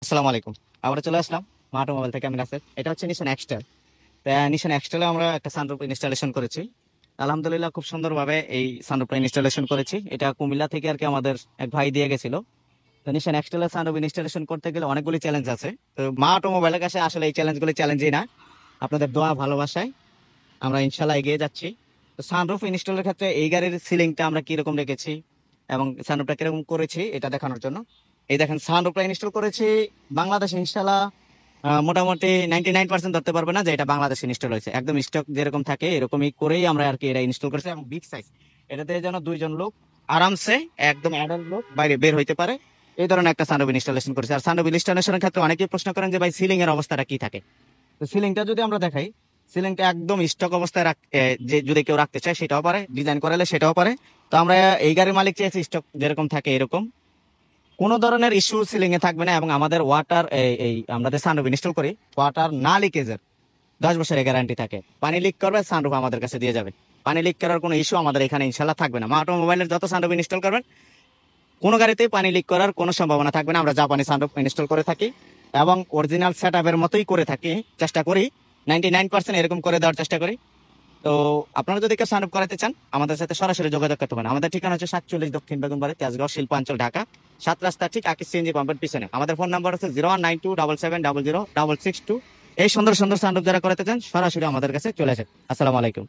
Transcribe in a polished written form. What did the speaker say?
আসসালামু আলাইকুম। আবার চলে আসলাম অটোমোবাইল থেকে। আমি রাসেল। এটা হচ্ছে নিশান এক্সটেল। তো নিশান এক্সটেলে আমরা একটা সানরুফ ইনস্টলেশন করেছি। আলহামদুলিল্লাহ খুব সুন্দরভাবে এই সানরুফটা ইনস্টলেশন করেছি। এটা কুমিল্লা থেকে আর কি আমাদের এক ভাই দিয়ে গেছিল। তো নিশান এক্সটেলের সানরুফ ইনস্টলেশন করতে গেলে অনেকগুলি চ্যালেঞ্জ আছে। তো অটোমোবাইলের কাছে আসলে এই চ্যালেঞ্জগুলি চ্যালেঞ্জই না, আপনাদের দোয়া ভালোবাসায় আমরা ইনশাল্লাহ এগিয়ে যাচ্ছি। তো সানরুফ ইনস্টলের ক্ষেত্রে এই গাড়ির সিলিংটা আমরা কিরকম রেখেছি এবং সানরুফটা কিরকম করেছি এটা দেখানোর জন্য এই দেখেন সানরুফটা ইনস্টল করেছি বাংলাদেশে ইনশাল্লাহ। মোটামুটি 99% ধরতে পারবে না যে এটা বাংলাদেশে ইনস্টল হয়েছে। একদম স্টক যেরকম থাকে এরকমই করেই আমরা আর কি এটা ইনস্টল করেছি এবং বিগ সাইজ। এটাতে যেন দুইজন লোক আরামসে, একদম অ্যাডাল্ট লোক বাইরে বের হইতে পারে এই ধরনের একটা সানরুফ ইনস্টলেশন করেছি। আর সানরুফ ইনস্টলেশনের ক্ষেত্রে অনেকেই প্রশ্ন করেন যে ভাই সিলিং এর অবস্থাটা কি থাকে। তো সিলিংটা যদি আমরা দেখাই, সিলিংটা একদম স্টক অবস্থায় যে যদি কেউ রাখতে চায় সেটাও পারে, ডিজাইন করালে সেটাও পারে। তো আমরা এই গাড়ির মালিক চেয়েছি স্টক যেরকম থাকে এরকম, কোনো ধরনের ইস্যু সিলিং এ থাকবে না। এবং আমাদের ওয়াটার এই আমরা যে সানরুফ ইনস্টল করি ওয়াটার না লিকেজের 10 বছরের গ্যারান্টি থাকে। পানি লিক করবে সানরুফ আমাদের কাছে দিয়ে যাবে। পানি লিক করার কোনো ইস্যু আমাদের এখানে ইনশাল্লাহ থাকবে না। অটোমোবাইলের যত সানরুফ ইনস্টল করবেন কোনো গাড়িতেই পানি লিক করার কোনো সম্ভাবনা থাকবে না। আমরা জাপানি সানরুফ ইনস্টল করে থাকি এবং অরিজিনাল সেট আপের মতোই করে থাকি, চেষ্টা করি 99% এরকম করে দেওয়ার চেষ্টা করি। তো আপনারা যদি কেউ সানরুফ করাতে চান আমাদের সাথে সরাসরি যোগাযোগ করতে পারেন। আমাদের ঠিকানা হচ্ছে 47 দক্ষিণ বেগুনবাড়ি, তেজগাঁও, শিল্পাঞ্চল, ঢাকা। 7 রাস্তা ঠিক আকিস সিএনজি পাম্পের পিছনে। আমাদের ফোন নাম্বার হচ্ছে 019277000662। এই সুন্দর সুন্দর সানরুফ যারা করাতে চান সরাসরি আমাদের কাছে চলে আসেন। আসসালামু আলাইকুম।